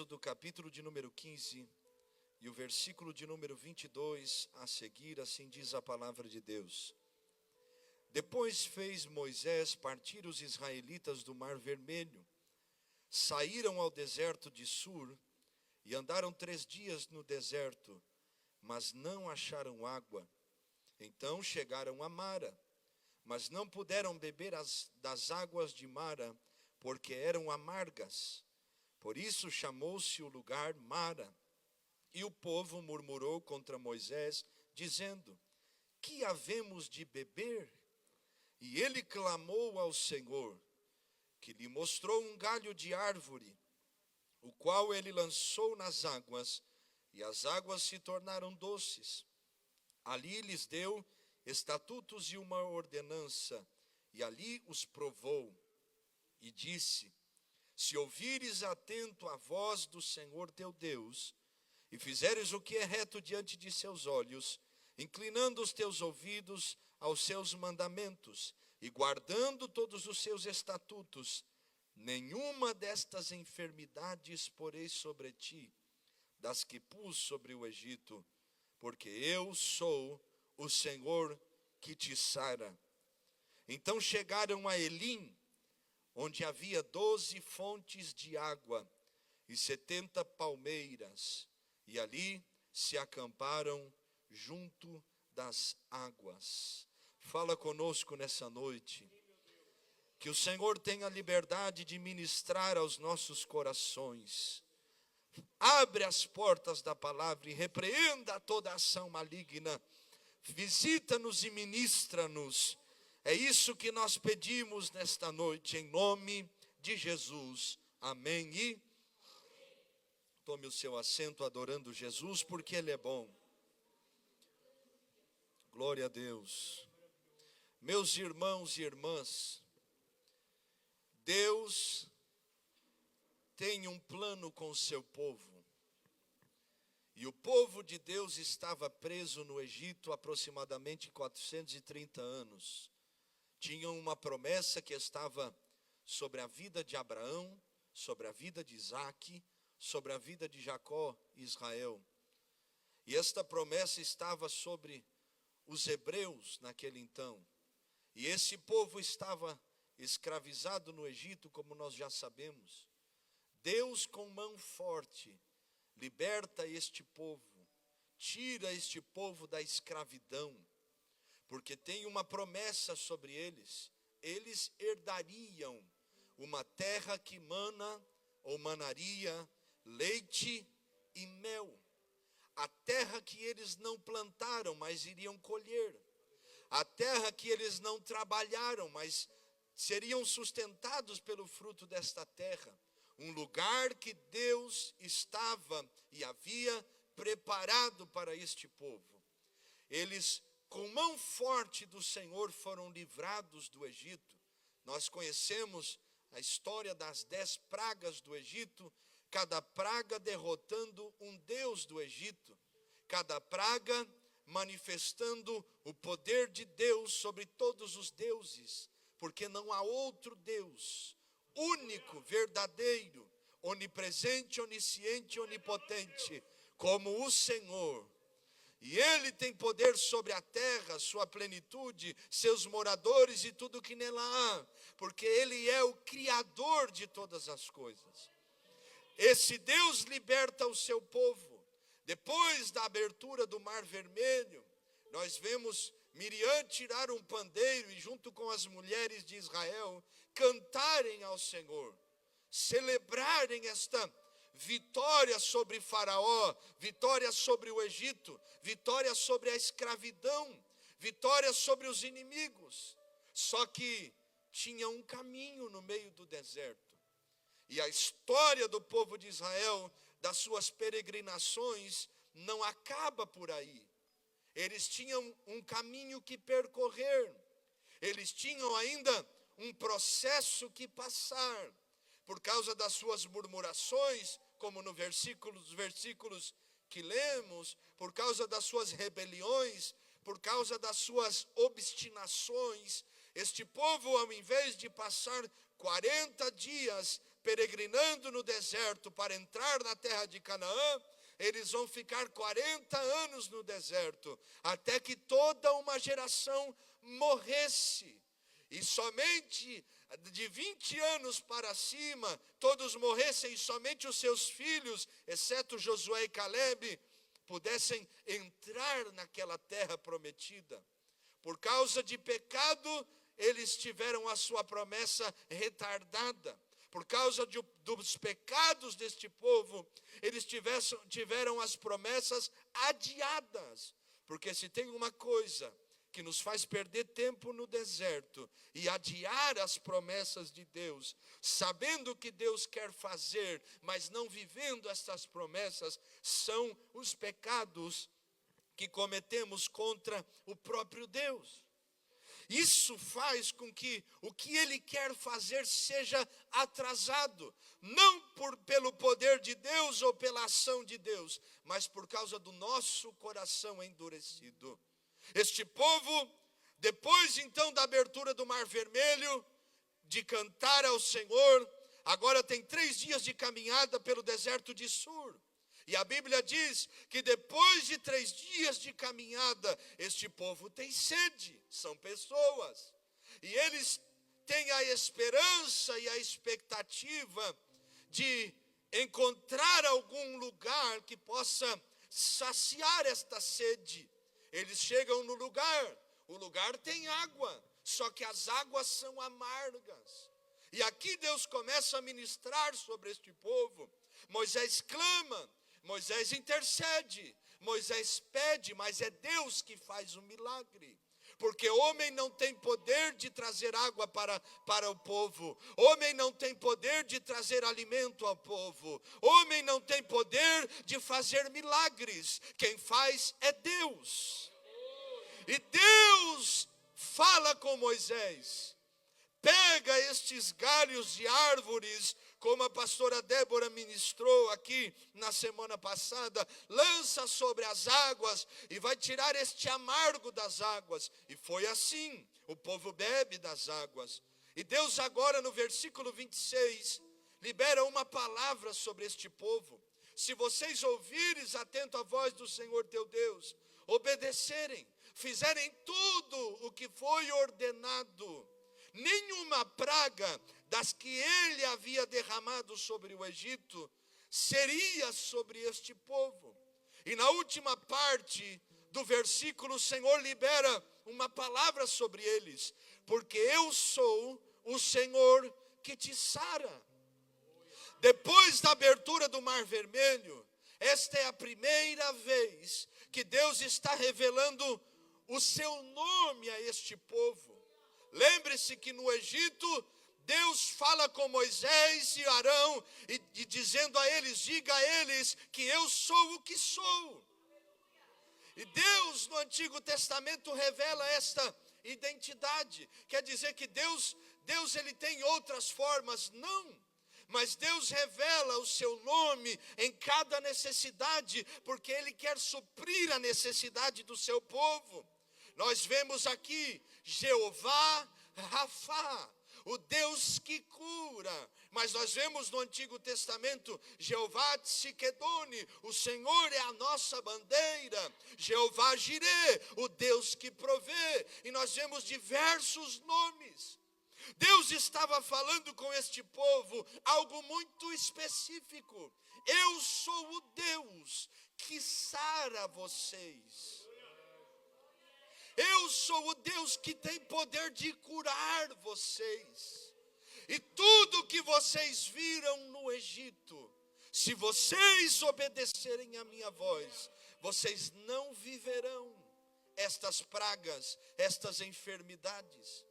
Êxodo capítulo de número 15 e o versículo de número 22 a seguir, assim diz a palavra de Deus. Depois fez Moisés partir os israelitas do Mar Vermelho. Saíram ao deserto de Sur e andaram 3 dias no deserto, mas não acharam água. Então chegaram a Mara, mas não puderam beber das águas de Mara, porque eram amargas. Por isso chamou-se o lugar Mara. E o povo murmurou contra Moisés, dizendo: que havemos de beber? E ele clamou ao Senhor, que lhe mostrou um galho de árvore, o qual ele lançou nas águas, e as águas se tornaram doces. Ali lhes deu estatutos e uma ordenança, e ali os provou, e disse: se ouvires atento a voz do Senhor teu Deus, e fizeres o que é reto diante de seus olhos, inclinando os teus ouvidos aos seus mandamentos, e guardando todos os seus estatutos, nenhuma destas enfermidades porei sobre ti, das que pus sobre o Egito, porque eu sou o Senhor que te sara. Então chegaram a Elim, onde havia 12 fontes de água e 70 palmeiras, e ali se acamparam junto das águas. Fala conosco nessa noite, que o Senhor tenha liberdade de ministrar aos nossos corações. Abre as portas da palavra e repreenda toda ação maligna. Visita-nos e ministra-nos. É isso que nós pedimos nesta noite, em nome de Jesus. Amém. E tome o seu assento adorando Jesus, porque Ele é bom. Glória a Deus. Meus irmãos e irmãs, Deus tem um plano com o seu povo. E o povo de Deus estava preso no Egito há aproximadamente 430 anos. Tinham uma promessa que estava sobre a vida de Abraão, sobre a vida de Isaque, sobre a vida de Jacó e Israel. E esta promessa estava sobre os hebreus naquele então. E esse povo estava escravizado no Egito, como nós já sabemos. Deus, com mão forte, liberta este povo, tira este povo da escravidão, porque tem uma promessa sobre eles. Eles herdariam uma terra que mana ou manaria leite e mel. A terra que eles não plantaram, mas iriam colher. A terra que eles não trabalharam, mas seriam sustentados pelo fruto desta terra. Um lugar que Deus estava e havia preparado para este povo. Eles, com mão forte do Senhor, foram livrados do Egito. Nós conhecemos a história das 10 pragas do Egito, cada praga derrotando um deus do Egito, cada praga manifestando o poder de Deus sobre todos os deuses, porque não há outro Deus, único, verdadeiro, onipresente, onisciente, onipotente, como o Senhor. E Ele tem poder sobre a terra, sua plenitude, seus moradores e tudo que nela há, porque Ele é o Criador de todas as coisas. Esse Deus liberta o seu povo. Depois da abertura do Mar Vermelho, nós vemos Miriam tirar um pandeiro e junto com as mulheres de Israel cantarem ao Senhor, celebrarem esta vitória sobre Faraó, vitória sobre o Egito, vitória sobre a escravidão, vitória sobre os inimigos. Só que tinha um caminho no meio do deserto. E a história do povo de Israel, das suas peregrinações, não acaba por aí. Eles tinham um caminho que percorrer. Eles tinham ainda um processo que passar. Por causa das suas murmurações, como nos versículos que lemos, por causa das suas rebeliões, por causa das suas obstinações, este povo, ao invés de passar 40 dias peregrinando no deserto para entrar na terra de Canaã, eles vão ficar 40 anos no deserto, até que toda uma geração morresse. E somente de 20 anos para cima, todos morressem e somente os seus filhos, exceto Josué e Calebe, pudessem entrar naquela terra prometida. Por causa de pecado, eles tiveram a sua promessa retardada. Por causa dos pecados deste povo, eles tiveram as promessas adiadas. Porque se tem uma coisa que nos faz perder tempo no deserto e adiar as promessas de Deus, sabendo o que Deus quer fazer, mas não vivendo essas promessas, são os pecados que cometemos contra o próprio Deus. Isso faz com que o que Ele quer fazer seja atrasado, não pelo poder de Deus ou pela ação de Deus, mas por causa do nosso coração endurecido. Este povo, depois então da abertura do Mar Vermelho, de cantar ao Senhor, agora tem 3 dias de caminhada pelo deserto de Sur. E a Bíblia diz que depois de 3 dias de caminhada, este povo tem sede, são pessoas. E eles têm a esperança e a expectativa de encontrar algum lugar que possa saciar esta sede. Eles chegam no lugar, o lugar tem água, só que as águas são amargas. E aqui Deus começa a ministrar sobre este povo. Moisés clama, Moisés intercede, Moisés pede, mas é Deus que faz o milagre. Porque homem não tem poder de trazer água para o povo. Homem não tem poder de trazer alimento ao povo. Homem não tem poder de fazer milagres. Quem faz é Deus. E Deus fala com Moisés. Pega estes galhos de árvores, como a pastora Débora ministrou aqui na semana passada, lança sobre as águas e vai tirar este amargo das águas. E foi assim, o povo bebe das águas. E Deus agora no versículo 26, libera uma palavra sobre este povo. Se vocês ouvires atento a voz do Senhor teu Deus, obedecerem, fizerem tudo o que foi ordenado, nenhuma praga das que ele havia derramado sobre o Egito seria sobre este povo. E na última parte do versículo, o Senhor libera uma palavra sobre eles, porque eu sou o Senhor que te sara. Depois da abertura do Mar Vermelho, esta é a primeira vez que Deus está revelando o seu nome a este povo. Lembre-se que no Egito, Deus fala com Moisés e Arão, e dizendo a eles, diga a eles que eu sou o que sou. E Deus no Antigo Testamento revela esta identidade. Quer dizer que Deus ele tem outras formas? Não. Mas Deus revela o seu nome em cada necessidade, porque Ele quer suprir a necessidade do seu povo. Nós vemos aqui Jeová Rafá, o Deus que cura. Mas nós vemos no Antigo Testamento Jeová Tsikedone, o Senhor é a nossa bandeira. Jeová Jirê, o Deus que provê. E nós vemos diversos nomes. Deus estava falando com este povo algo muito específico. Eu sou o Deus que sara vocês. Eu sou o Deus que tem poder de curar vocês. E tudo que vocês viram no Egito, se vocês obedecerem a minha voz, vocês não viverão estas pragas, estas enfermidades.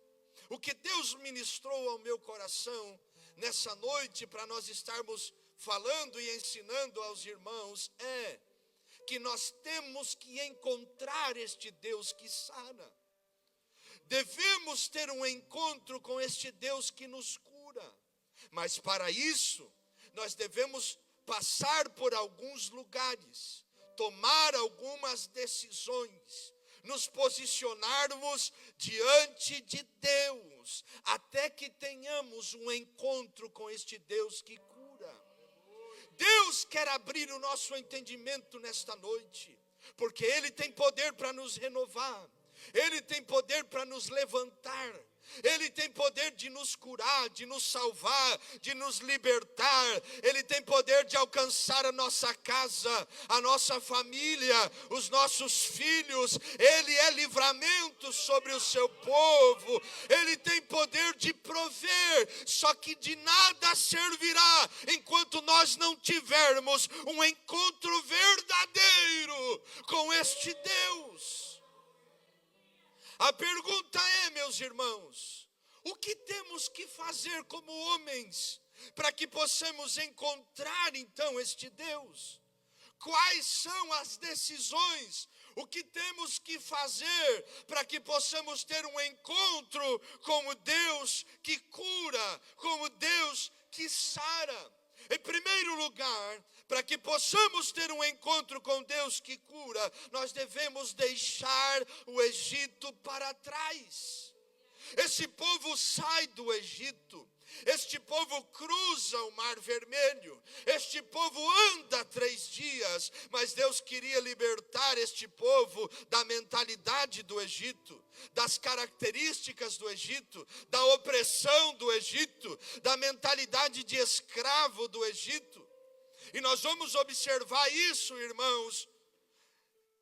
O que Deus ministrou ao meu coração nessa noite, para nós estarmos falando e ensinando aos irmãos, é que nós temos que encontrar este Deus que sara. Devemos ter um encontro com este Deus que nos cura. Mas para isso, nós devemos passar por alguns lugares, tomar algumas decisões. nos posicionarmos diante de Deus, até que tenhamos um encontro com este Deus que cura. Deus quer abrir o nosso entendimento nesta noite, porque Ele tem poder para nos renovar, Ele tem poder para nos levantar, Ele tem poder de nos curar, de nos salvar, de nos libertar. Ele tem poder de alcançar a nossa casa, a nossa família, os nossos filhos. Ele é livramento sobre o seu povo. Ele tem poder de prover, só que de nada servirá enquanto nós não tivermos um encontro verdadeiro com este Deus. A pergunta é, meus irmãos, o que temos que fazer como homens para que possamos encontrar então este Deus? Quais são as decisões? O que temos que fazer para que possamos ter um encontro com o Deus que cura, com o Deus que sara? Em primeiro lugar, para que possamos ter um encontro com Deus que cura, nós devemos deixar o Egito para trás. Esse povo sai do Egito, este povo cruza o Mar Vermelho, este povo anda 3 dias, mas Deus queria libertar este povo da mentalidade do Egito, das características do Egito, da opressão do Egito, da mentalidade de escravo do Egito. E nós vamos observar isso, irmãos.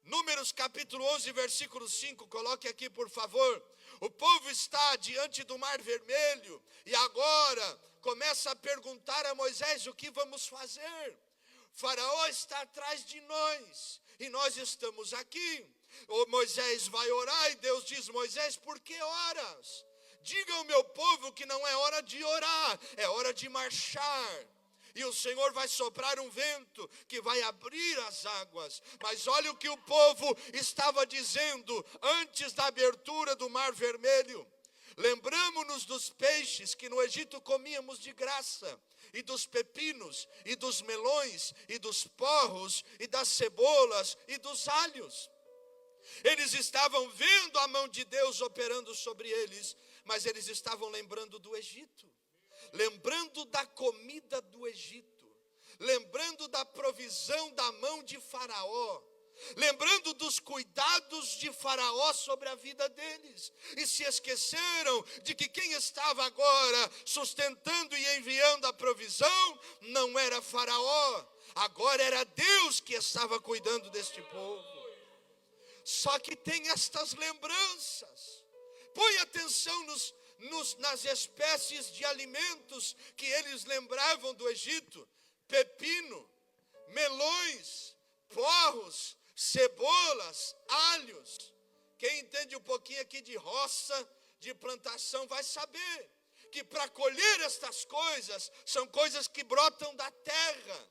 Números capítulo 11, versículo 5, coloque aqui por favor. O povo está diante do Mar Vermelho e agora começa a perguntar a Moisés: o que vamos fazer? O faraó está atrás de nós e nós estamos aqui. O Moisés vai orar e Deus diz: Moisés, por que oras? Diga ao meu povo que não é hora de orar, é hora de marchar. E o Senhor vai soprar um vento que vai abrir as águas. Mas olha o que o povo estava dizendo antes da abertura do Mar Vermelho. Lembramo-nos dos peixes que no Egito comíamos de graça, e dos pepinos, e dos melões, e dos porros, e das cebolas, e dos alhos. Eles estavam vendo a mão de Deus operando sobre eles, mas eles estavam lembrando do Egito. Lembrando da comida do Egito, lembrando da provisão da mão de Faraó, lembrando dos cuidados de Faraó sobre a vida deles, e se esqueceram de que quem estava agora sustentando e enviando a provisão não era Faraó, agora era Deus que estava cuidando deste povo. Só que tem estas lembranças. Põe atenção nas espécies de alimentos que eles lembravam do Egito: pepino, melões, porros, cebolas, alhos. Quem entende um pouquinho aqui de roça, de plantação, vai saber que para colher estas coisas, são coisas que brotam da terra.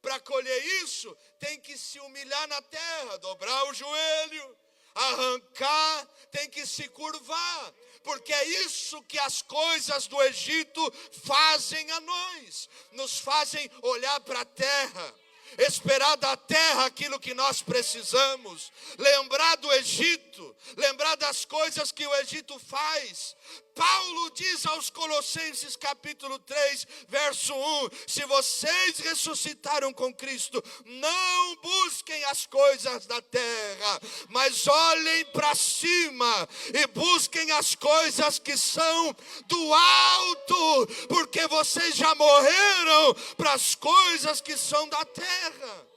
Para colher isso, tem que se humilhar na terra, dobrar o joelho, arrancar, tem que se curvar, porque é isso que as coisas do Egito fazem a nós, nos fazem olhar para a terra, esperar da terra aquilo que nós precisamos, lembrar do Egito, lembrar das coisas que o Egito faz. Paulo diz aos Colossenses capítulo 3, verso 1, se vocês ressuscitaram com Cristo, não busquem as coisas da terra, mas olhem para cima e busquem as coisas que são do alto, porque vocês já morreram para as coisas que são da terra.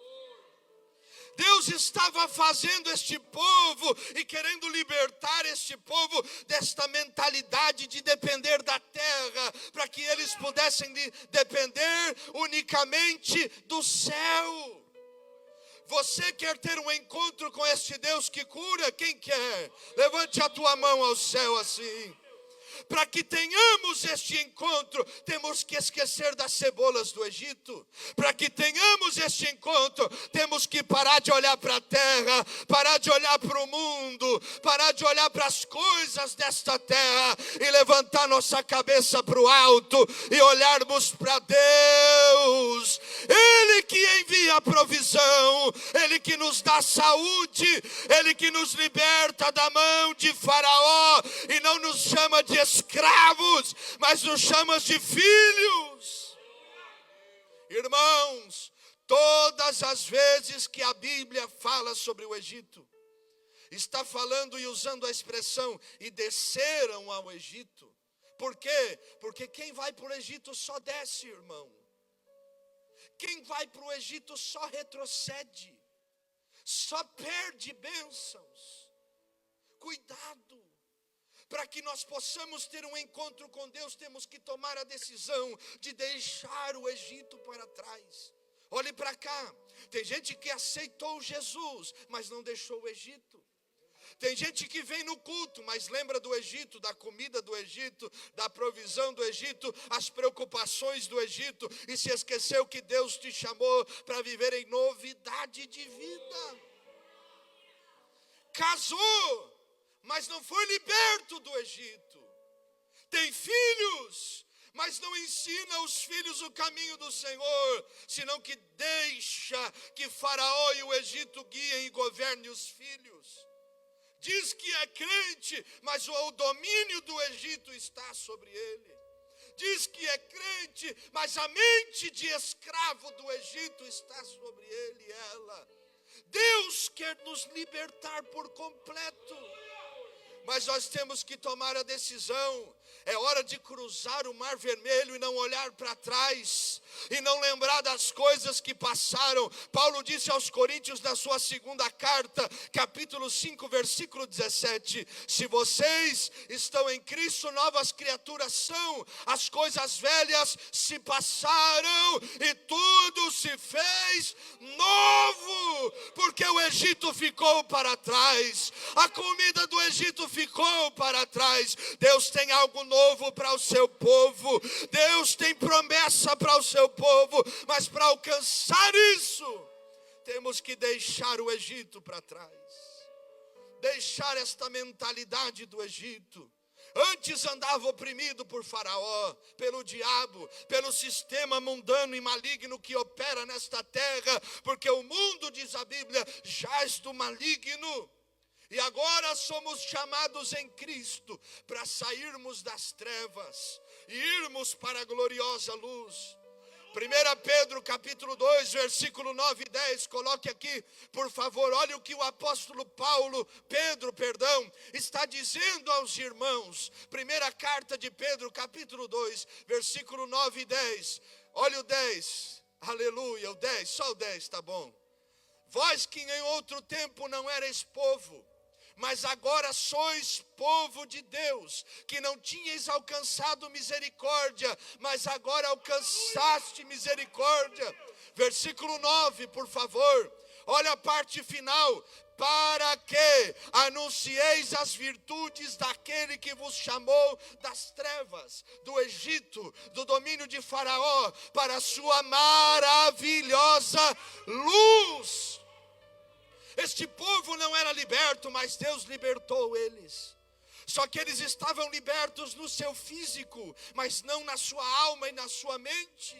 Deus estava fazendo este povo e querendo libertar este povo desta mentalidade de depender da terra, para que eles pudessem depender unicamente do céu. Você quer ter um encontro com este Deus que cura? Quem quer? Levante a tua mão ao céu assim. Para que tenhamos este encontro, temos que esquecer das cebolas do Egito. Para que tenhamos este encontro, temos que parar de olhar para a terra, parar de olhar para o mundo, parar de olhar para as coisas desta terra e levantar nossa cabeça para o alto e olharmos para Deus. Ele que envia a provisão, Ele que nos dá saúde, Ele que nos liberta da mão de Faraó e não nos chama de escravos, mas nos chama de filhos. Irmãos, todas as vezes que a Bíblia fala sobre o Egito, está falando e usando a expressão, e desceram ao Egito. Por quê? Porque quem vai para o Egito só desce, irmão. Quem vai para o Egito só retrocede, só perde bênçãos. Cuidado. Para que nós possamos ter um encontro com Deus, temos que tomar a decisão de deixar o Egito para trás. Olhe para cá, tem gente que aceitou Jesus, mas não deixou o Egito. Tem gente que vem no culto, mas lembra do Egito, da comida do Egito, da provisão do Egito, as preocupações do Egito, e se esqueceu que Deus te chamou para viver em novidade de vida. Casou, mas não foi liberto do Egito. Tem filhos, mas não ensina os filhos o caminho do Senhor, senão que deixa que Faraó e o Egito guiem e governem os filhos. Diz que é crente, mas o domínio do Egito está sobre ele. Diz que é crente, mas a mente de escravo do Egito está sobre ele e ela. Deus quer nos libertar por completo, mas nós temos que tomar a decisão. É hora de cruzar o Mar Vermelho e não olhar para trás, e não lembrar das coisas que passaram. Paulo disse aos Coríntios na sua segunda carta, capítulo 5, versículo 17, se vocês estão em Cristo, novas criaturas são, as coisas velhas se passaram e tudo se fez novo, porque o Egito ficou para trás, a comida do Egito ficou para trás. Deus tem algo novo para o seu povo, Deus tem promessa para o seu povo, mas para alcançar isso, temos que deixar o Egito para trás, deixar esta mentalidade do Egito. Antes andava oprimido por Faraó, pelo diabo, pelo sistema mundano e maligno que opera nesta terra, porque o mundo, diz a Bíblia, jaz do maligno. E agora somos chamados em Cristo para sairmos das trevas e irmos para a gloriosa luz. 1 Pedro capítulo 2, versículo 9 e 10, coloque aqui, por favor, olha o que o apóstolo Pedro, está dizendo aos irmãos. Primeira carta de Pedro, capítulo 2, versículo 9 e 10, olha o 10, aleluia, o 10, só o 10, tá bom. Vós que em outro tempo não erais povo, mas agora sois povo de Deus, que não tinhais alcançado misericórdia, mas agora alcançaste misericórdia. Versículo 9, por favor, olha a parte final. Para que anuncieis as virtudes daquele que vos chamou das trevas, do Egito, do domínio de Faraó, para a sua maravilhosa luz. Este povo não era liberto, mas Deus libertou eles. Só que eles estavam libertos no seu físico, mas não na sua alma e na sua mente.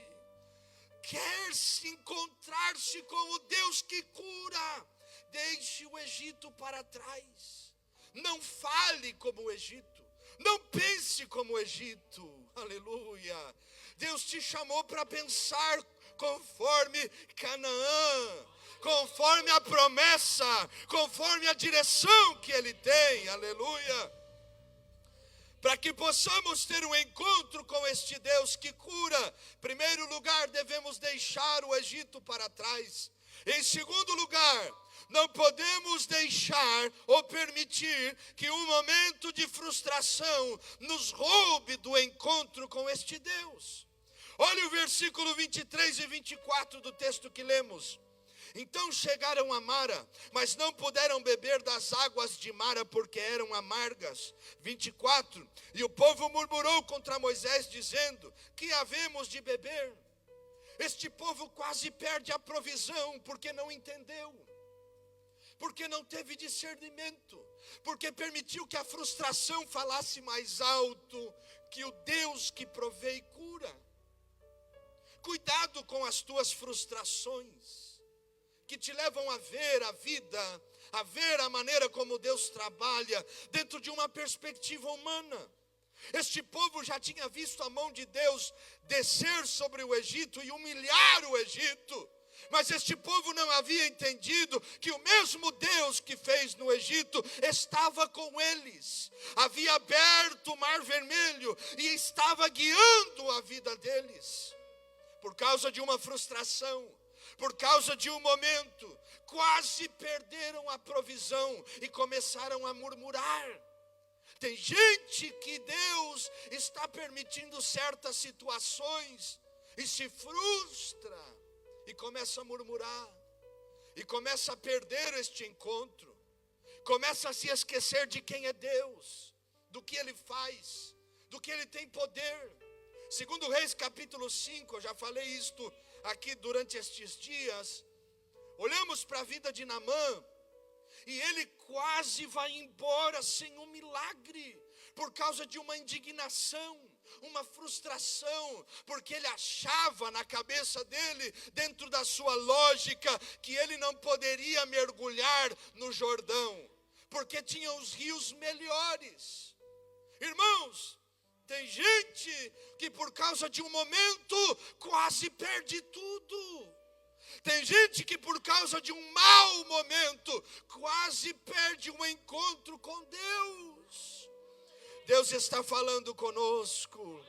Quer se encontrar-se com o Deus que cura, deixe o Egito para trás. Não fale como o Egito, não pense como o Egito. Aleluia. Deus te chamou para pensar conforme Canaã, conforme a promessa, conforme a direção que Ele tem, aleluia. Para que possamos ter um encontro com este Deus que cura, em primeiro lugar, devemos deixar o Egito para trás. Em segundo lugar, não podemos deixar ou permitir que um momento de frustração nos roube do encontro com este Deus. Olha o versículo 23 e 24 do texto que lemos. Então chegaram a Mara, mas não puderam beber das águas de Mara, porque eram amargas. 24, e o povo murmurou contra Moisés, dizendo, que havemos de beber? Este povo quase perde a provisão, porque não entendeu, porque não teve discernimento, porque permitiu que a frustração falasse mais alto que o Deus que provê e cura. Cuidado com as tuas frustrações, que te levam a ver a vida, a ver a maneira como Deus trabalha, dentro de uma perspectiva humana. Este povo já tinha visto a mão de Deus descer sobre o Egito e humilhar o Egito. Mas este povo não havia entendido que o mesmo Deus que fez no Egito estava com eles. Havia aberto o Mar Vermelho e estava guiando a vida deles. Por causa de uma frustração, por causa de um momento, quase perderam a provisão e começaram a murmurar. Tem gente que Deus está permitindo certas situações e se frustra e começa a murmurar, e começa a perder este encontro, começa a se esquecer de quem é Deus, do que Ele faz, do que Ele tem poder. Segundo Reis capítulo 5, eu já falei isto aqui durante estes dias, olhamos para a vida de Naamã, e ele quase vai embora sem um milagre, por causa de uma indignação, uma frustração, porque ele achava na cabeça dele, dentro da sua lógica, que ele não poderia mergulhar no Jordão, porque tinha os rios melhores. Irmãos, tem gente que por causa de um momento quase perde tudo. Tem gente que por causa de um mau momento quase perde um encontro com Deus. Deus está falando conosco.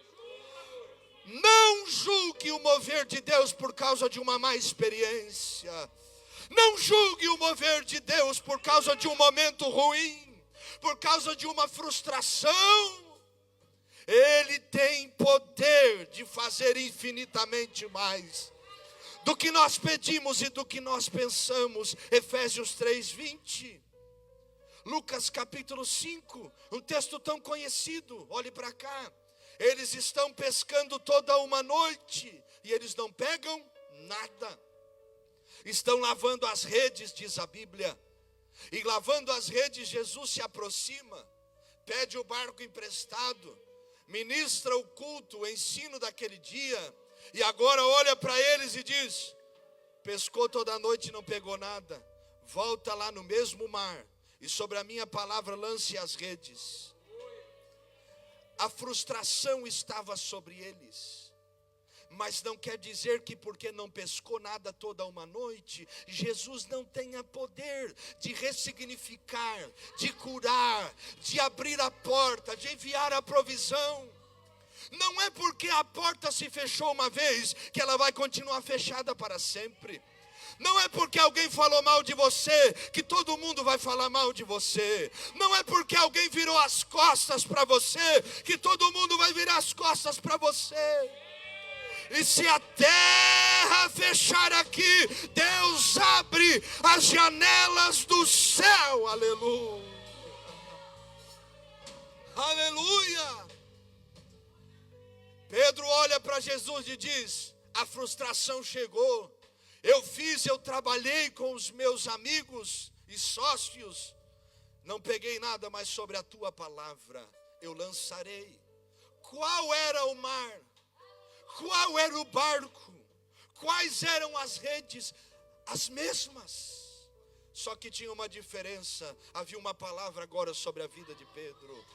Não julgue o mover de Deus por causa de uma má experiência. Não julgue o mover de Deus por causa de um momento ruim, por causa de uma frustração. Ele tem poder de fazer infinitamente mais do que nós pedimos e do que nós pensamos. Efésios 3:20. Lucas capítulo 5, um texto tão conhecido, olhe para cá. Eles estão pescando toda uma noite e eles não pegam nada. Estão lavando as redes, diz a Bíblia. E lavando as redes, Jesus se aproxima, pede o barco emprestado, ministra o culto, o ensino daquele dia, e agora olha para eles e diz: pescou toda a noite e não pegou nada, volta lá no mesmo mar, e sobre a minha palavra lance as redes. A frustração estava sobre eles, mas não quer dizer que porque não pescou nada toda uma noite, Jesus não tenha poder de ressignificar, de curar, de abrir a porta, de enviar a provisão. Não é porque a porta se fechou uma vez que ela vai continuar fechada para sempre. Não é porque alguém falou mal de você que todo mundo vai falar mal de você. Não é porque alguém virou as costas para você que todo mundo vai virar as costas para você. E se a terra fechar aqui, Deus abre as janelas do céu. Aleluia. Aleluia. Pedro olha para Jesus e diz: a frustração chegou. Eu trabalhei com os meus amigos e sócios, não peguei nada, mas sobre a tua palavra eu lançarei. Qual era o mar? Qual era o barco? Quais eram as redes? As mesmas. Só que tinha uma diferença. Havia uma palavra agora sobre a vida de Pedro.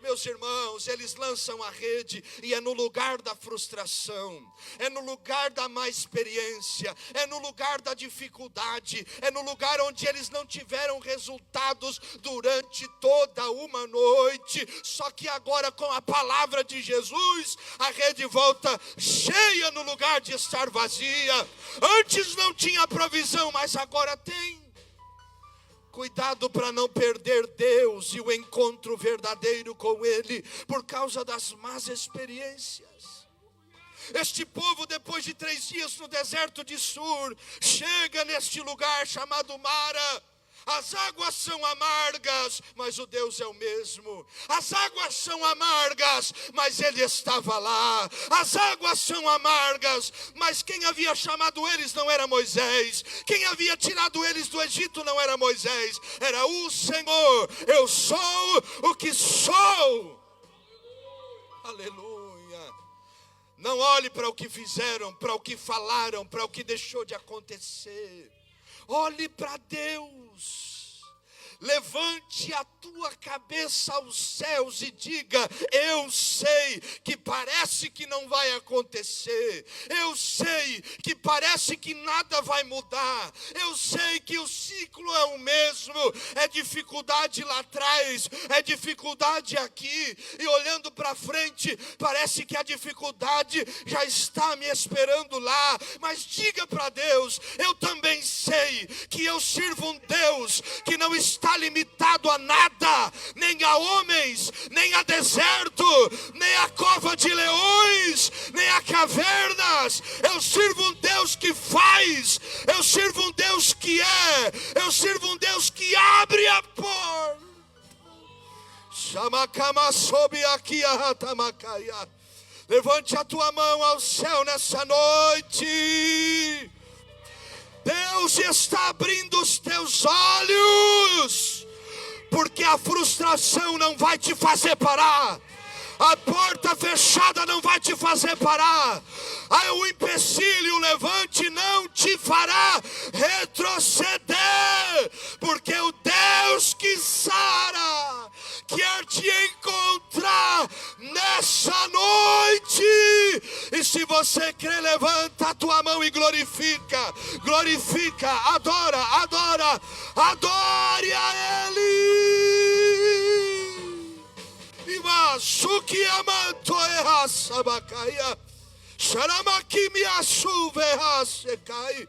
Meus irmãos, eles lançam a rede e é no lugar da frustração, é no lugar da má experiência, é no lugar da dificuldade, é no lugar onde eles não tiveram resultados durante toda uma noite. Só que agora, com a palavra de Jesus, a rede volta cheia no lugar de estar vazia. Antes não tinha provisão, mas agora tem. Cuidado para não perder Deus e o encontro verdadeiro com Ele por causa das más experiências. Este povo, depois de 3 dias no deserto de Sur, chega neste lugar chamado Mara. As águas são amargas, mas o Deus é o mesmo. As águas são amargas, mas Ele estava lá. As águas são amargas, mas quem havia chamado eles não era Moisés. Quem havia tirado eles do Egito não era Moisés, era o Senhor. Eu sou o que sou. Aleluia. Não olhe para o que fizeram, para o que falaram, para o que deixou de acontecer. Olhe para Deus. Levante a tua cabeça aos céus e diga: eu sei que parece que não vai acontecer. Eu sei que parece que nada vai mudar. Eu sei que o ciclo é o mesmo. É dificuldade lá atrás, é dificuldade aqui. E olhando para frente, parece que a dificuldade já está me esperando lá. Mas diga para Deus: eu também sei que eu sirvo um Deus que não está limitado a nada, nem a homens, nem a deserto, nem a cova de leões, nem a cavernas. Eu sirvo um Deus que faz, eu sirvo um Deus que eu sirvo um Deus que abre a porta. Levante a tua mão ao céu nessa noite. Deus está abrindo os teus olhos, porque a frustração não vai te fazer parar. A porta fechada não vai te fazer parar. O empecilho, o levante não te fará retroceder, porque o Deus que sara quer te encontrar nessa noite. E se você crê, levanta a tua mão e glorifica, glorifica, adora, adora, adore a Ele. Imasuki amanto errasabacaia, xaramaki asuve errasekai.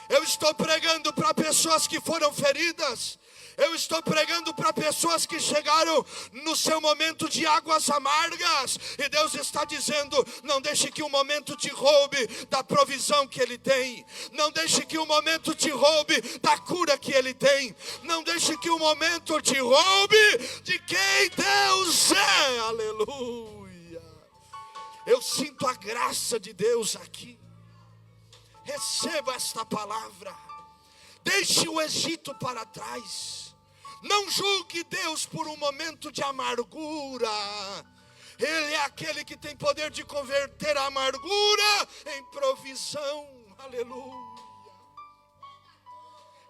Eu estou pregando para pessoas que foram feridas. Eu estou pregando para pessoas que chegaram no seu momento de águas amargas. E Deus está dizendo: não deixe que o momento te roube da provisão que Ele tem. Não deixe que o momento te roube da cura que Ele tem. Não deixe que o momento te roube de quem Deus é. Aleluia. Eu sinto a graça de Deus aqui. Receba esta palavra. Deixe o Egito para trás. Não julgue Deus por um momento de amargura. Ele é aquele que tem poder de converter a amargura em provisão. Aleluia.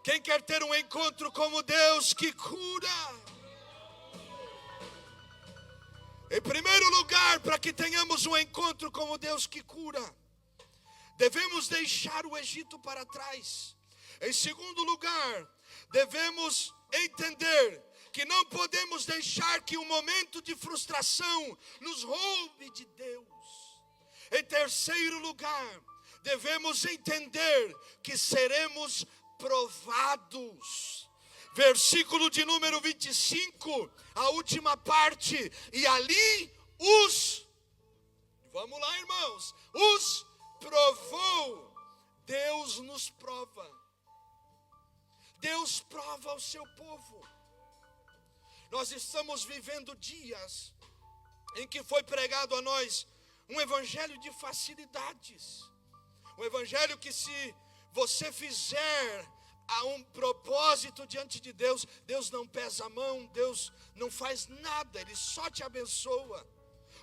Quem quer ter um encontro com o Deus que cura? Em primeiro lugar, para que tenhamos um encontro com o Deus que cura, devemos deixar o Egito para trás. Em segundo lugar, devemos entender que não podemos deixar que um momento de frustração nos roube de Deus. Em terceiro lugar, devemos entender que seremos provados. Versículo de número 25, a última parte. E ali vamos lá, irmãos, os provou. Deus nos prova. Deus prova o seu povo. Nós estamos vivendo dias em que foi pregado a nós um evangelho de facilidades. Um evangelho que, se você fizer a um propósito diante de Deus, Deus não pesa a mão, Deus não faz nada, Ele só te abençoa.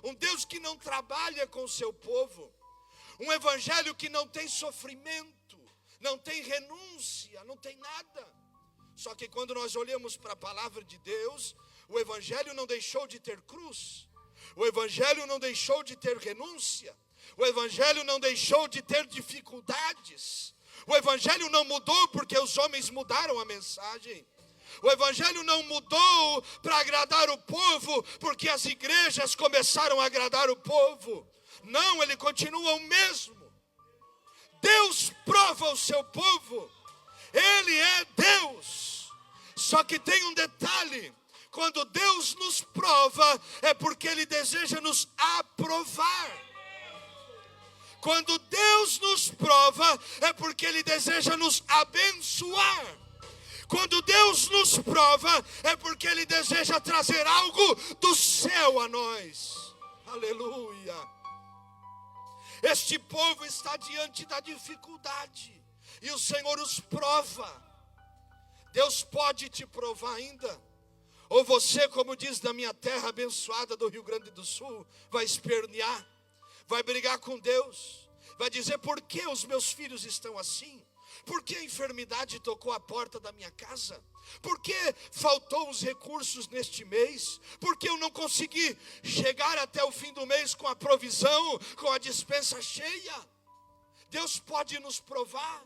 Um Deus que não trabalha com o seu povo. Um evangelho que não tem sofrimento, não tem renúncia, não tem nada. Só que quando nós olhamos para a palavra de Deus, o evangelho não deixou de ter cruz. O evangelho não deixou de ter renúncia. O evangelho não deixou de ter dificuldades. O evangelho não mudou porque os homens mudaram a mensagem. O evangelho não mudou para agradar o povo porque as igrejas começaram a agradar o povo. Não, ele continua o mesmo. Deus prova o seu povo. Ele é Deus. Só que tem um detalhe: quando Deus nos prova, é porque Ele deseja nos aprovar. Quando Deus nos prova, é porque Ele deseja nos abençoar. Quando Deus nos prova, é porque Ele deseja trazer algo do céu a nós. Aleluia. Este povo está diante da dificuldade e o Senhor os prova. Deus pode te provar ainda. Ou você, como diz da minha terra abençoada do Rio Grande do Sul, vai espernear, vai brigar com Deus, vai dizer: por que os meus filhos estão assim? Por que a enfermidade tocou a porta da minha casa? Por que faltou os recursos neste mês? Por que eu não consegui chegar até o fim do mês com a provisão, com a despensa cheia? Deus pode nos provar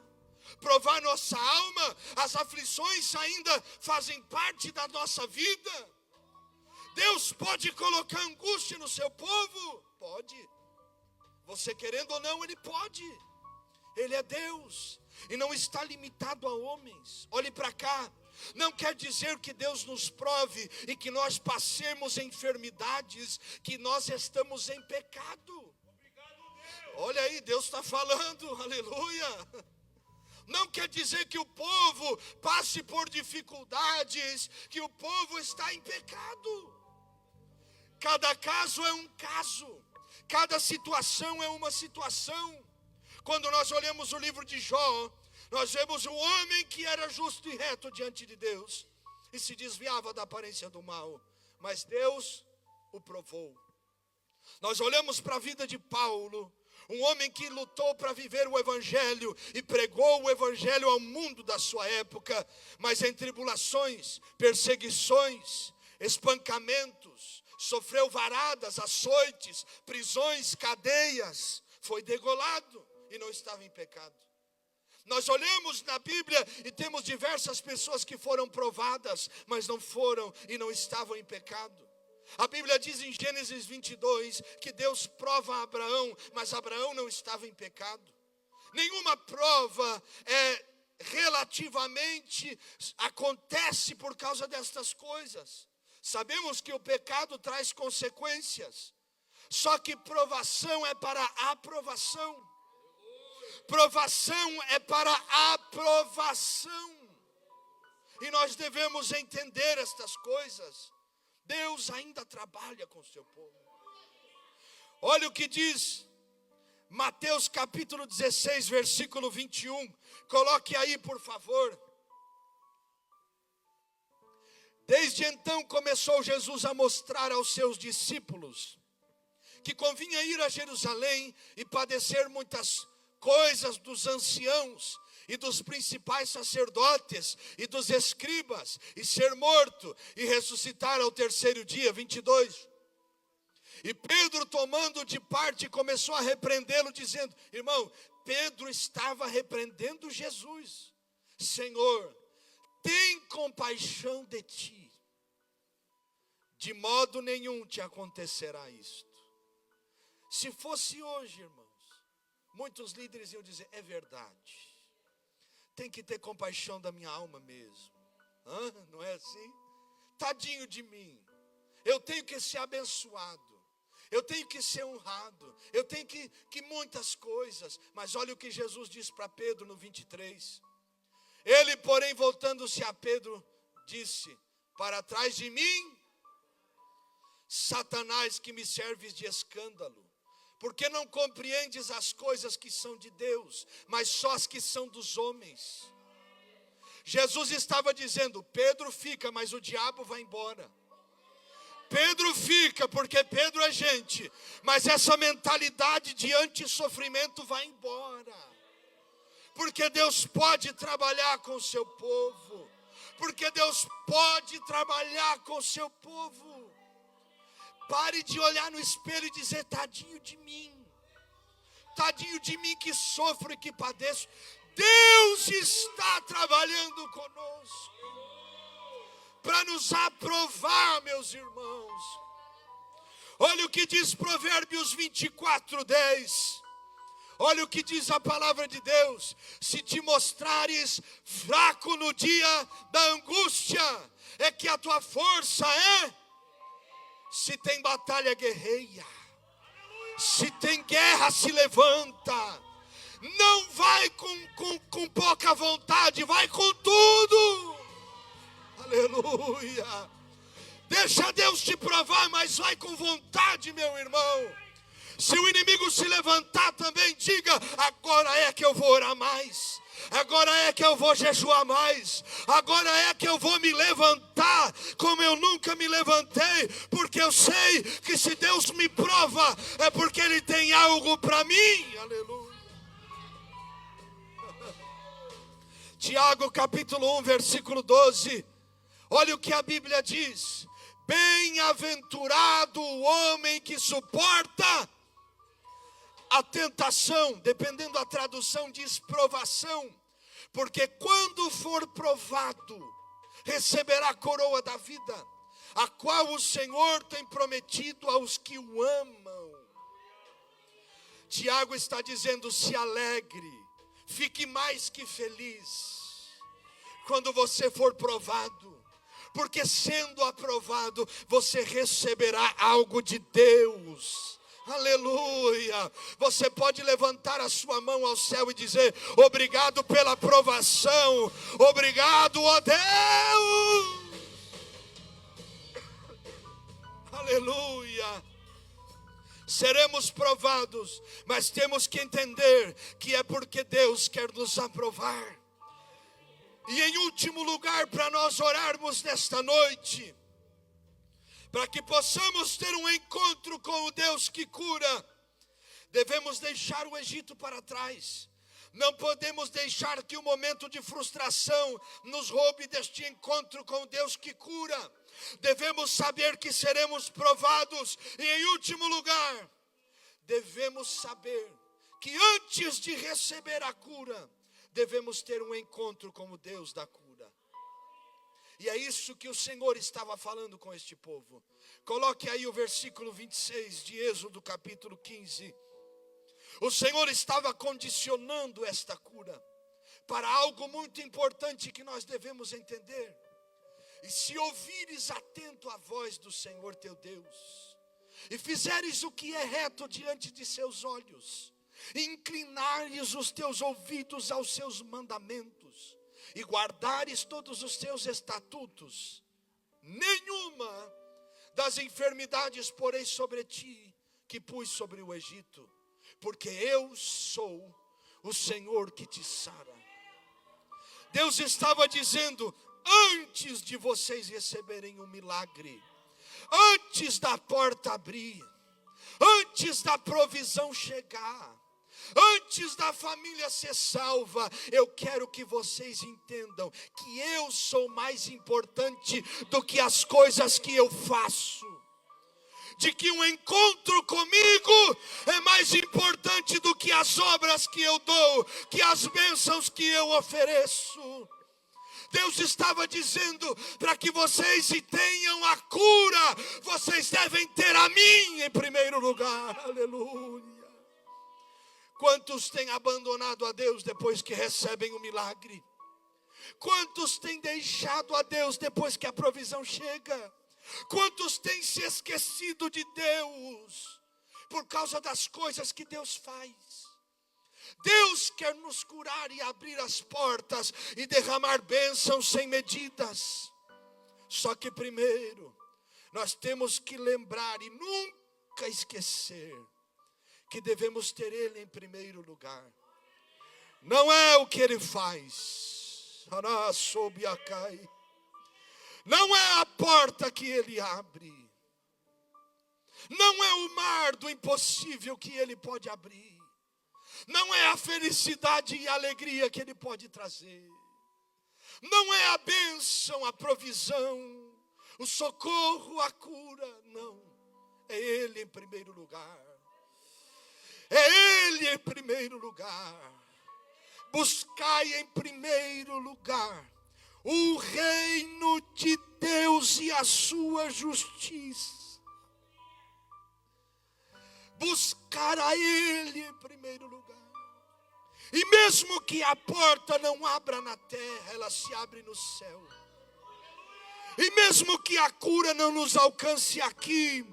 nossa alma. As aflições ainda fazem parte da nossa vida. Deus pode colocar angústia no seu povo? Pode. Você querendo ou não, Ele pode. Ele é Deus e não está limitado a homens. Olhe para cá. Não quer dizer que Deus nos prove e que nós passemos enfermidades, que nós estamos em pecado. Olha aí, Deus está falando, aleluia. Não quer dizer que o povo passe por dificuldades, que o povo está em pecado. Cada caso é um caso, cada situação é uma situação. Quando nós olhamos o livro de Jó, nós vemos um homem que era justo e reto diante de Deus e se desviava da aparência do mal, mas Deus o provou. Nós olhamos para a vida de Paulo, um homem que lutou para viver o evangelho e pregou o evangelho ao mundo da sua época, mas em tribulações, perseguições, espancamentos, sofreu varadas, açoites, prisões, cadeias, foi degolado e não estava em pecado. Nós olhamos na Bíblia e temos diversas pessoas que foram provadas, mas não foram e não estavam em pecado. A Bíblia diz em Gênesis 22 que Deus prova a Abraão, mas Abraão não estava em pecado. Nenhuma prova relativamente acontece por causa destas coisas. Sabemos que o pecado traz consequências, só que provação é para aprovação. Provação é para aprovação. E nós devemos entender estas coisas. Deus ainda trabalha com o seu povo. Olha o que diz Mateus capítulo 16, versículo 21. Coloque aí, por favor. Desde então começou Jesus a mostrar aos seus discípulos que convinha ir a Jerusalém e padecer muitas coisas dos anciãos e dos principais sacerdotes e dos escribas, e ser morto e ressuscitar ao terceiro dia. 22. E Pedro, tomando de parte, começou a repreendê-lo, dizendo: irmão, Pedro estava repreendendo Jesus: Senhor, tem compaixão de ti, de modo nenhum te acontecerá isto. Se fosse hoje, irmãos, muitos líderes iam dizer: é verdade, tem que ter compaixão da minha alma mesmo. Não é assim? Tadinho de mim, eu tenho que ser abençoado, eu tenho que ser honrado, eu tenho que muitas coisas. Mas olha o que Jesus diz para Pedro no 23. Ele, porém, voltando-se a Pedro, disse: para trás de mim, Satanás, que me serves de escândalo, porque não compreendes as coisas que são de Deus, mas só as que são dos homens. Jesus estava dizendo: Pedro fica, mas o diabo vai embora. Pedro fica, porque Pedro é gente, mas essa mentalidade de anti-sofrimento vai embora. Porque Deus pode trabalhar com o seu povo. Porque Deus pode trabalhar com o seu povo. Pare de olhar no espelho e dizer: tadinho de mim. Tadinho de mim que sofro e que padeço. Deus está trabalhando conosco para nos aprovar, meus irmãos. Olha o que diz Provérbios 24:10. Olha o que diz a palavra de Deus: se te mostrares fraco no dia da angústia, é que a tua força é. Se tem batalha, guerreia. Se tem guerra, se levanta. Não vai com pouca vontade, vai com tudo. Aleluia. Deixa Deus te provar, mas vai com vontade, meu irmão. Se o inimigo se levantar também, diga: agora é que eu vou orar mais. Agora é que eu vou jejuar mais. Agora é que eu vou me levantar como eu nunca me levantei. Porque eu sei que se Deus me prova, é porque Ele tem algo para mim. Aleluia. Tiago capítulo 1, versículo 12. Olha o que a Bíblia diz. Bem-aventurado o homem que suporta a tentação. Dependendo da tradução diz provação. Porque quando for provado, receberá a coroa da vida, a qual o Senhor tem prometido aos que o amam. Tiago está dizendo, se alegre, fique mais que feliz, quando você for provado. Porque sendo aprovado, você receberá algo de Deus. Aleluia. Você pode levantar a sua mão ao céu e dizer, obrigado pela aprovação. Obrigado, ó Deus. Aleluia. Seremos provados, mas temos que entender que é porque Deus quer nos aprovar. E em último lugar, para nós orarmos nesta noite, para que possamos ter um encontro com o Deus que cura, devemos deixar o Egito para trás. Não podemos deixar que o momento de frustração nos roube deste encontro com o Deus que cura. Devemos saber que seremos provados. E em último lugar, devemos saber que antes de receber a cura, devemos ter um encontro com o Deus da cura. E é isso que o Senhor estava falando com este povo. Coloque aí o versículo 26 de Êxodo capítulo 15. O Senhor estava condicionando esta cura para algo muito importante que nós devemos entender. E se ouvires atento a voz do Senhor teu Deus, e fizeres o que é reto diante de seus olhos, e inclinares os teus ouvidos aos seus mandamentos, e guardares todos os teus estatutos, nenhuma das enfermidades porei sobre ti, que pus sobre o Egito, porque eu sou o Senhor que te sara. Deus estava dizendo, antes de vocês receberem um milagre, antes da porta abrir, antes da provisão chegar, antes da família ser salva, eu quero que vocês entendam que eu sou mais importante do que as coisas que eu faço. De que um encontro comigo é mais importante do que as obras que eu dou, que as bênçãos que eu ofereço. Deus estava dizendo, para que vocês tenham a cura, vocês devem ter a mim em primeiro lugar. Aleluia. Quantos têm abandonado a Deus depois que recebem o milagre? Quantos têm deixado a Deus depois que a provisão chega? Quantos têm se esquecido de Deus por causa das coisas que Deus faz? Deus quer nos curar e abrir as portas e derramar bênçãos sem medidas. Só que primeiro, nós temos que lembrar e nunca esquecer que devemos ter Ele em primeiro lugar. Não é o que Ele faz. Não é a porta que Ele abre. Não é o mar do impossível que Ele pode abrir. Não é a felicidade e a alegria que Ele pode trazer. Não é a bênção, a provisão, o socorro, a cura. Não. É Ele em primeiro lugar. É Ele em primeiro lugar. Buscai em primeiro lugar o reino de Deus e a sua justiça. Buscar a Ele em primeiro lugar. E mesmo que a porta não abra na terra, ela se abre no céu. E mesmo que a cura não nos alcance aqui,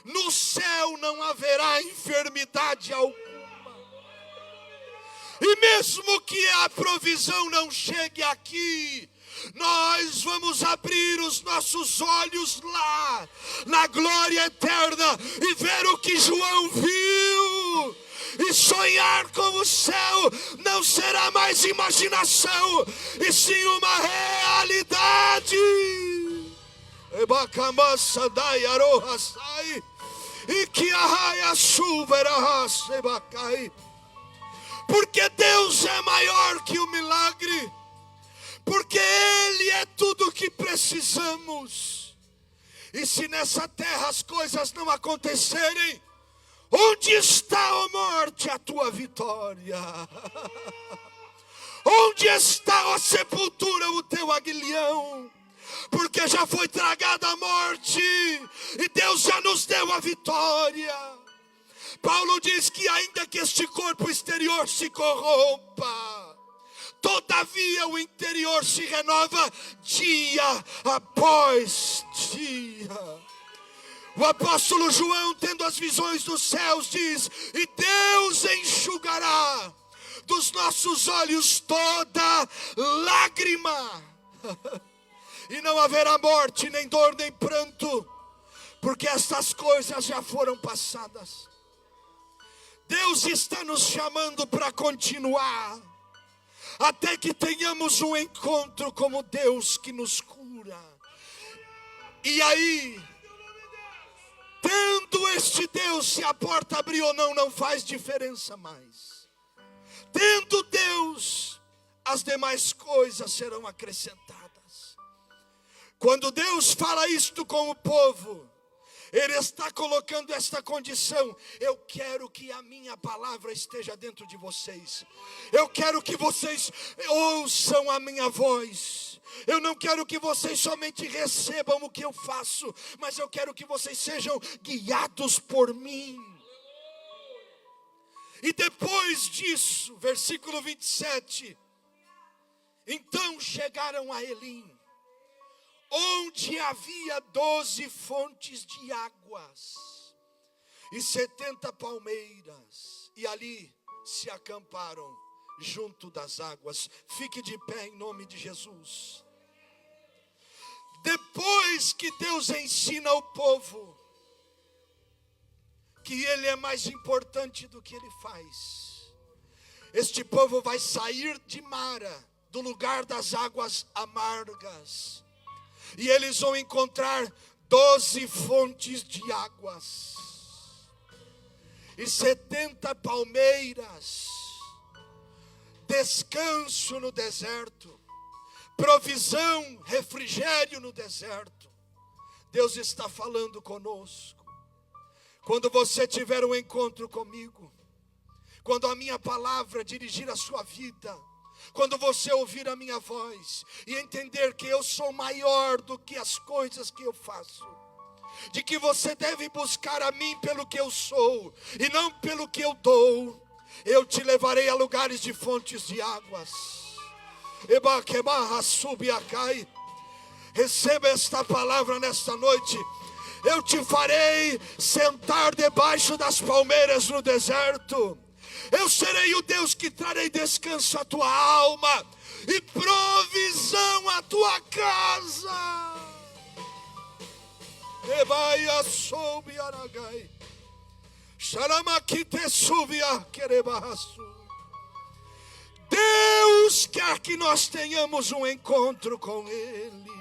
no céu não haverá enfermidade alguma. E mesmo que a provisão não chegue aqui, nós vamos abrir os nossos olhos lá, na glória eterna, e ver o que João viu. E sonhar com o céu não será mais imaginação, e sim uma realidade. Porque Deus é maior que o milagre, porque Ele é tudo o que precisamos. E se nessa terra as coisas não acontecerem, onde está, ó morte, a tua vitória? Onde está, ó sepultura, o teu aguilhão? Porque já foi tragada a morte, e Deus já nos deu a vitória. Paulo diz que ainda que este corpo exterior se corrompa, todavia o interior se renova dia após dia. O apóstolo João, tendo as visões dos céus, diz: e Deus enxugará dos nossos olhos toda lágrima. E não haverá morte, nem dor, nem pranto, porque estas coisas já foram passadas. Deus está nos chamando para continuar, até que tenhamos um encontro como Deus que nos cura. E aí, tendo este Deus, se a porta abrir ou não, não faz diferença mais. Tendo Deus, as demais coisas serão acrescentadas. Quando Deus fala isto com o povo, Ele está colocando esta condição: eu quero que a minha palavra esteja dentro de vocês. Eu quero que vocês ouçam a minha voz. Eu não quero que vocês somente recebam o que eu faço, mas eu quero que vocês sejam guiados por mim. E depois disso, versículo 27, então chegaram a Elim, onde havia 12 fontes de águas e 70 palmeiras, e ali se acamparam junto das águas. Fique de pé em nome de Jesus. Depois que Deus ensina ao povo que Ele é mais importante do que Ele faz, este povo vai sair de Mara, do lugar das águas amargas, e eles vão encontrar 12 fontes de águas e 70 palmeiras, descanso no deserto, provisão, refrigério no deserto. Deus está falando conosco. Quando você tiver um encontro comigo, quando a minha palavra dirigir a sua vida, quando você ouvir a minha voz e entender que eu sou maior do que as coisas que eu faço, de que você deve buscar a mim pelo que eu sou e não pelo que eu dou, eu te levarei a lugares de fontes de águas. Receba esta palavra nesta noite. Eu te farei sentar debaixo das palmeiras no deserto. Eu serei o Deus que trarei descanso à tua alma e provisão à tua casa. Ebaia soube aragai, xaramakite subia querebaçu. Deus quer que nós tenhamos um encontro com Ele.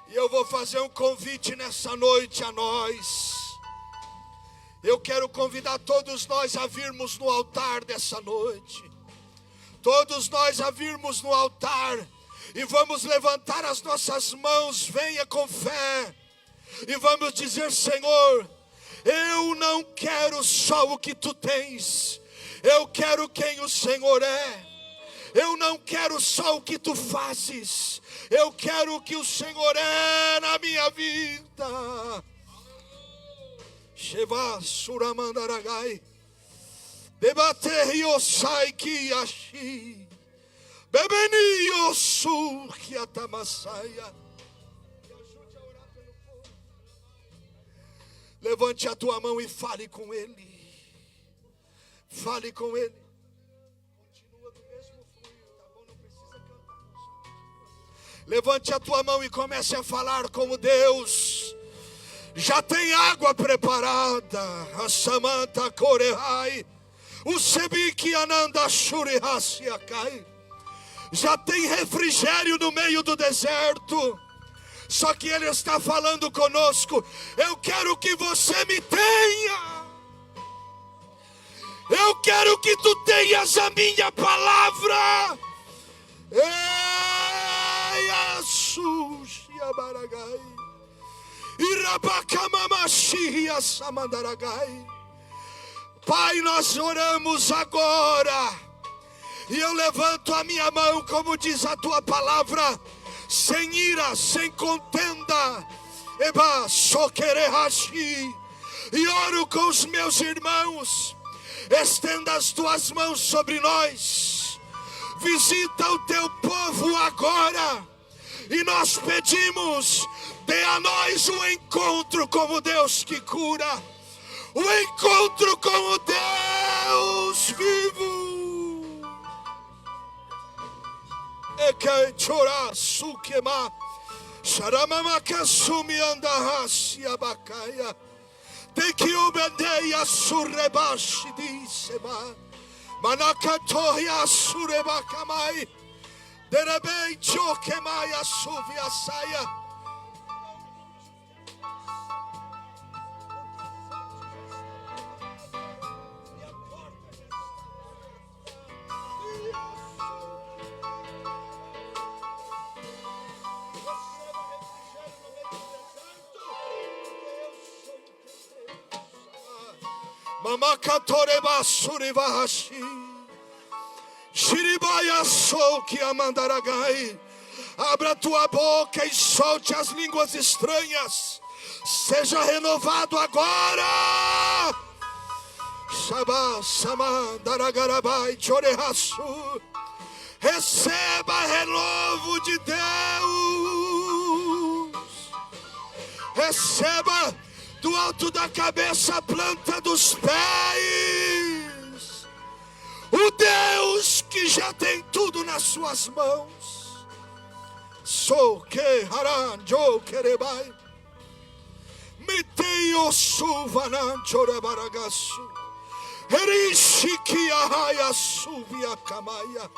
E eu vou fazer um convite nessa noite a nós. Eu quero convidar todos nós a virmos no altar dessa noite. Todos nós a virmos no altar. E vamos levantar as nossas mãos, venha com fé. E vamos dizer: Senhor, eu não quero só o que Tu tens. Eu quero quem o Senhor é. Eu não quero só o que Tu fazes. Eu quero o que o Senhor é na minha vida. Sheva Suramandaragai, Debater Yosai Kiyashi, Bebeni Yosu Kiatamassaia. Levante a tua mão e fale com Ele. Fale com Ele. Continua do mesmo fluir, tá bom? Não precisa cantar. Levante a tua mão e comece a falar como Deus. Já tem água preparada. A Samanta Korehai. O Sebiki Ananda Shurihasiakai. Já tem refrigério no meio do deserto. Só que Ele está falando conosco. Eu quero que você me tenha. Eu quero que tu tenhas a minha palavra. Ei, Jesus, Yabaragai. Irabakamamashia Samandaragai. Pai, nós oramos agora. E eu levanto a minha mão, como diz a tua palavra, sem ira, sem contenda. Eba, soquerehashi. E oro com os meus irmãos. Estenda as tuas mãos sobre nós. Visita o teu povo agora. E nós pedimos, dê a nós um encontro com o Deus que cura. Um encontro com o Deus vivo. Eke chora sukema. Sharamamaka sumi andahasi abakaya. Teki obendeia surebashi disema. Manakatoya surebakamai. Derebei chokemaya suviasaya. Mamakatoreba surivahashi. Shiribaya souki amandaragai. Abra tua boca e solte as línguas estranhas. Seja renovado agora. Shabá samandaragai chorehasu. Receba renovo de Deus. Receba do alto da cabeça, a planta dos pés. O Deus que já tem tudo nas suas mãos. Sou que haranjo querebai. Meteio suvanan chorebaragasu. Erishiki ahaya suvia kamaya.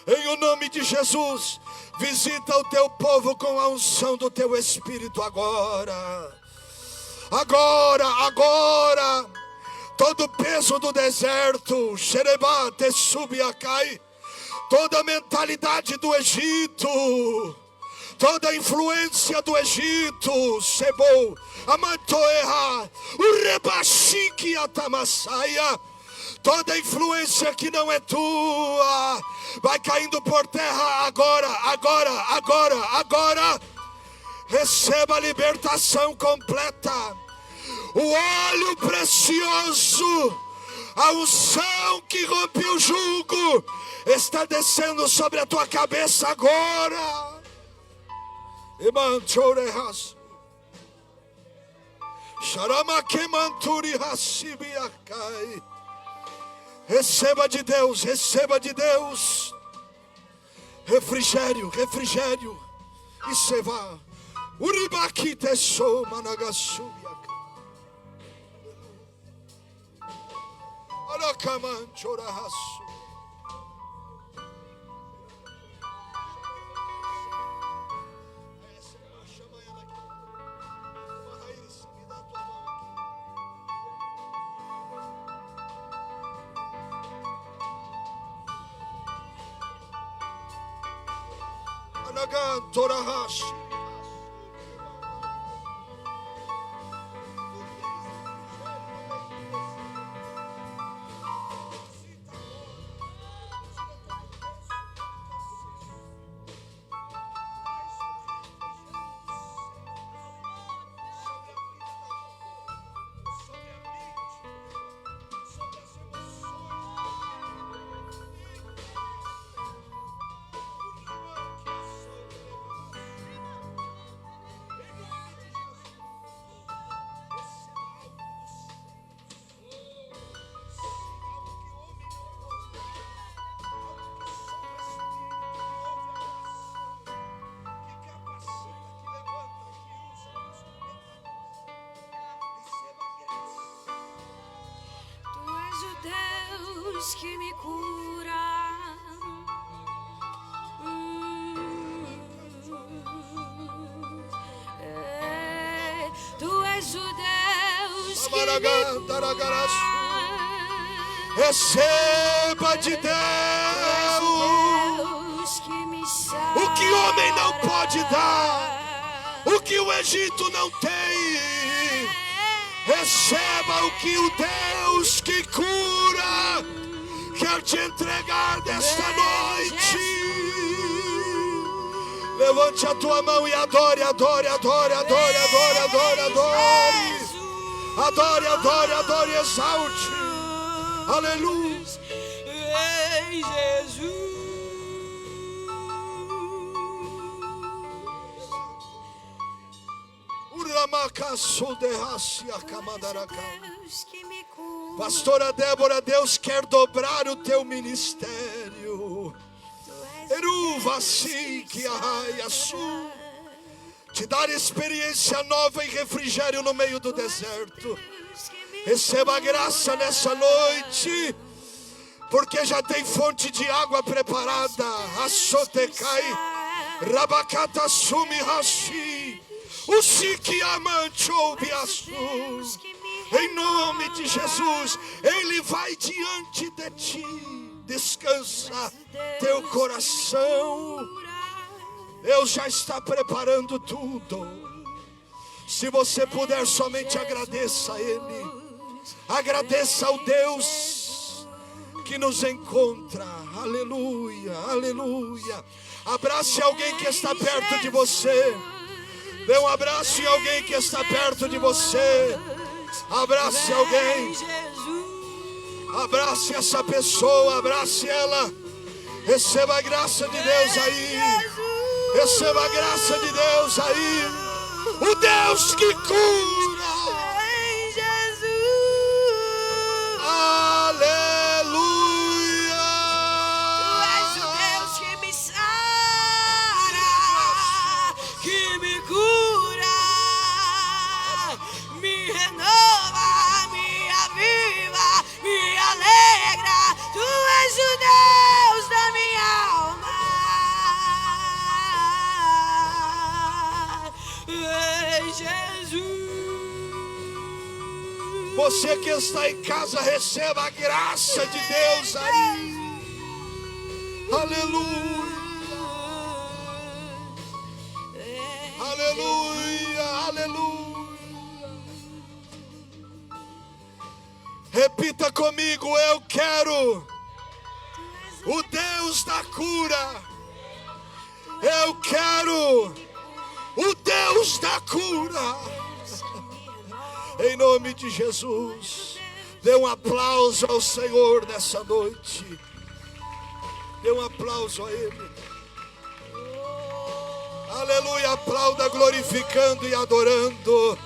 Em o nome de Jesus, visita o teu povo com a unção do teu Espírito agora. Agora, todo o peso do deserto, Xerebate subiacai, toda a mentalidade do Egito, toda a influência do Egito, Sebou, Amantoerra, o Rebaxique Atamassaia, toda a influência que não é tua, vai caindo por terra agora. Receba a libertação completa. O óleo precioso, a unção que rompe o jugo, está descendo sobre a tua cabeça agora. Emanchorehas. Sharamakemanturi hasibiakai. Receba de Deus. Refrigério. E se vá. Uribaki teso managasubiaka. Arakaman chorahasu. Chama ela aqui. Raíssa, me dá tua mão aqui. Anagan torahashi. Deus que me cura. Tu és o Deus que me cura. Receba de Deus o que homem não pode dar, o que o Egito não tem. Receba o que o Deus que cura quer te entregar nesta noite. Levante a tua mão e adore, adore, adore, adore, adore, adore, adore. Adore, adore, adore, exalte. Aleluia. Ei, Jesus. Pastora Débora, Deus quer dobrar o teu ministério. Te dar experiência nova e refrigério no meio do deserto. Receba a graça nessa noite, porque já tem fonte de água preparada. Asotecai, Rabacata Sumi Rashi, o Siki Amante Oubiaçu. Em nome de Jesus, Ele vai diante de ti. Descansa teu coração. Deus já está preparando tudo. Se você puder, somente agradeça a Ele. Agradeça ao Deus que nos encontra. Aleluia, aleluia. Abrace alguém que está perto de você. Dê um abraço em alguém que está perto de você. Abrace alguém. Abrace essa pessoa, abrace ela. Receba a graça de Deus aí. Receba a graça de Deus aí. O Deus que cura. Aleluia. Tu és o Deus que me sara, que me cura, me renova, me aviva, me alegra. Tu és o Deus da minha alma. Ei, Jesus. Você que está em casa, receba a graça de Deus aí. Aleluia. Aleluia, aleluia. Repita comigo: eu quero o Deus da cura. Eu quero o Deus da cura. Em nome de Jesus, dê um aplauso ao Senhor nessa noite. Dê um aplauso a Ele. Aleluia, aplauda glorificando e adorando.